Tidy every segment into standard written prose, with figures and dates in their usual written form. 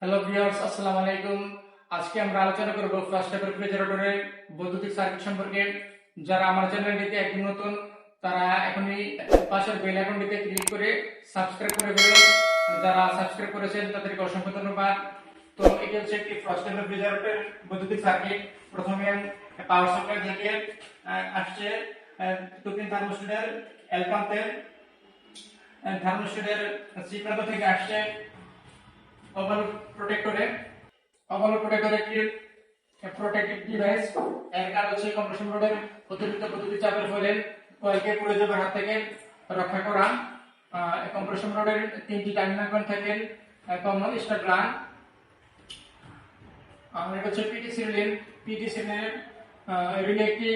Hello viewers, আসসালামু আলাইকুম। আজকে আমরা আলোচনা করব ফ্লাশ টাইপ রেফ্রিজারেটরের বৈদ্যুতিক সার্কিট সম্পর্কে। যারা আমার চ্যানেলটিতে একদম নতুন তারা এখনই পাশের বেল আইকনটিতে ক্লিক করে সাবস্ক্রাইব করে ফেলুন। যারা সাবস্ক্রাইব করেছেন তাদেরকে অসংখ্য ধন্যবাদ। তো এটি হচ্ছে একটি ফ্লাশ টাইপ রেফ্রিজারেটরের বৈদ্যুতিক সার্কিট। প্রথমে পাওয়ার সাপ্লাই থেকে আসছে টুপিন থার্মোস্ট্যাটের এল পাম্পের থার্মোস্ট্যাটের সি প্রান্ত থেকে আসছে ওভারলোড প্রোটেক্টরে। ওভারলোড প্রোটেক্টর একটি প্রোটেক্টিভ ডিভাইস। এর কাজ হচ্ছে কম্প্রেসর রডের অতিরিক্ত বৈদ্যুতিক চাপের ফলে কয়েলকে পুড়ে যাওয়ার হাত থেকে রক্ষা করা। কম্প্রেসর রডের তিনটি টার্মিনাল পয়েন্ট থাকে কমন স্টার্ট রান। এটা হচ্ছে পিটিসি রিলে একটি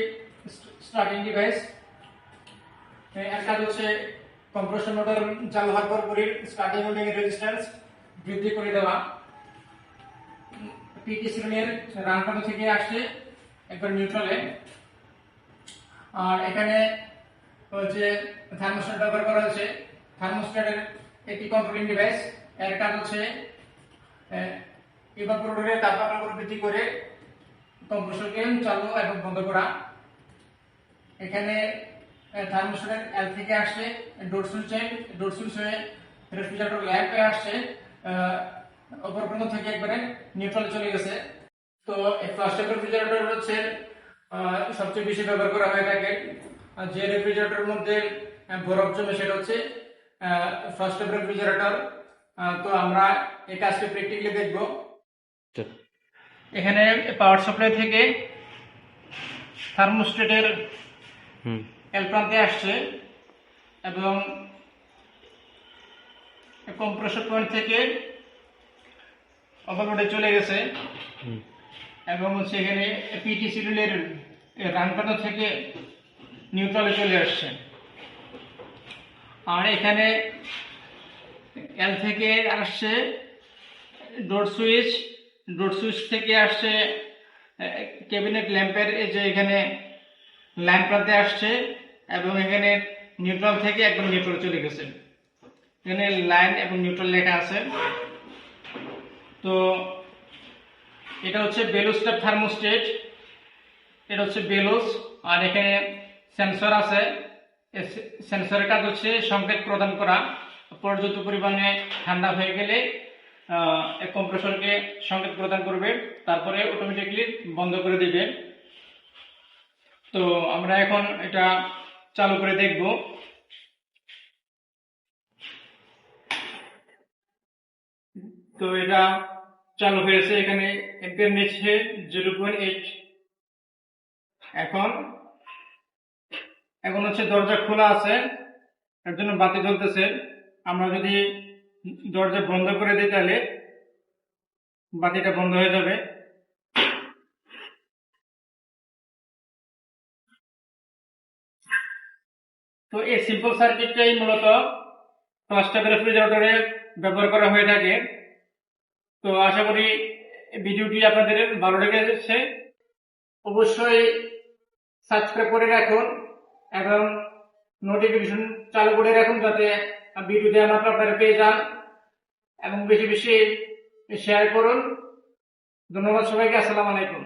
স্টার্টিং ডিভাইস। এর কাজ হচ্ছে কম্প্রেসর মোটর চালু হওয়ার পরপরই স্টার্টিং উইন্ডিং এর রেজিস্ট্যান্স বৃদ্ধি করে দেওয়া। পিটিসি রিলের রান পয়েন্ট থেকে আসছে একবার নিউট্রালে। আর এখানে হচ্ছে থার্মোস্ট্যাট ব্যবহার করা হয়েছে। থার্মোস্ট্যাটের একটি কন্ট্রোলিং ডিভাইস। এর কাজ হচ্ছে ইভাপোরেটরের তাপমাত্রা বৃদ্ধি করে কম্প্রেসরকে চালু এবং বন্ধ করা। এখানে থার্মোস্ট্যাটের এল থেকে আসছে ডোর সুইচ হয়ে রেফ্রিজারেটর ল্যাম্পে আসছে অপর প্রান্ত থেকে একবারে নিউট্রালে চলে গেছে। তো এই ফ্লাশ টাইপ রেফ্রিজারেটর হচ্ছে সবচেয়ে বেশি ব্যবহার করা হয়ে থাকে। যে রেফ্রিজারেটরের মধ্যে বরফ জমে সেটা হচ্ছে ফ্লাশ টাইপ রেফ্রিজারেটর। তো আমরা এই কাজটা প্র্যাকটিক্যালি দেখব। এখানে পাওয়ার সাপ্লাই থেকে থার্মোস্ট্যাটের এল প্রান্তে আসছে এবং কম্প্রেসর পয়েন্ট থেকে ওভারলোডে চলে গেছে এবং হচ্ছে এখানে পিটিসি রিলের রান প্রান্ত থেকে নিউট্রালে চলে আসছে। আর এখানে এল থেকে আসছে ডোর সুইচ থেকে আসছে ক্যাবিনেট ল্যাম্পের যে এখানে ল্যাম্প প্রান্তে আসছে এবং এখানে নিউট্রাল থেকে একদম নিউট্রাল চলে গেছে। এখানে লাইন এবং নিউট্রাল লেখা আছে। তো এটা হচ্ছে বেলোস টাইপ থার্মোস্ট্যাট। এটা হচ্ছে বেলোস। আর এখানে সেন্সর আছে। সেন্সরের কাজ হচ্ছে সংকেত প্রদান করা। পর্যাপ্ত পরিমাণে ঠান্ডা হয়ে গেলে কম্প্রেসরকে সংকেত প্রদান করবে, তারপরে অটোমেটিকলি বন্ধ করে দিবে। তো আমরা এখন এটা চালু করে দেখব। তো এটা চালু হয়েছে। এখানে এম্পিয়ার নিচ্ছে 0.8। এখন হচ্ছে দরজা খোলা আছে, এর জন্য বাতি জ্বলতেছে। আমরা যদি দরজা বন্ধ করে দিই তাহলে বাতিটা বন্ধ হয়ে যাবে। তো এই সিম্পল সার্কিটটাই মূলত ফ্লাশ টাইপ রেফ্রিজারেটরে ব্যবহার করা হয়ে থাকে। তো আশা করি ভিডিওটি আপনাদের ভালো লেগেছে। অবশ্যই সাবস্ক্রাইব করে রাখুন এবং নোটিফিকেশন চালু করে রাখুন যাতে ভিডিও দেওয়া মাত্র আপনারা পেয়ে যান, এবং বেশি বেশি শেয়ার করুন। ধন্যবাদ সবাইকে। আসসালামু আলাইকুম।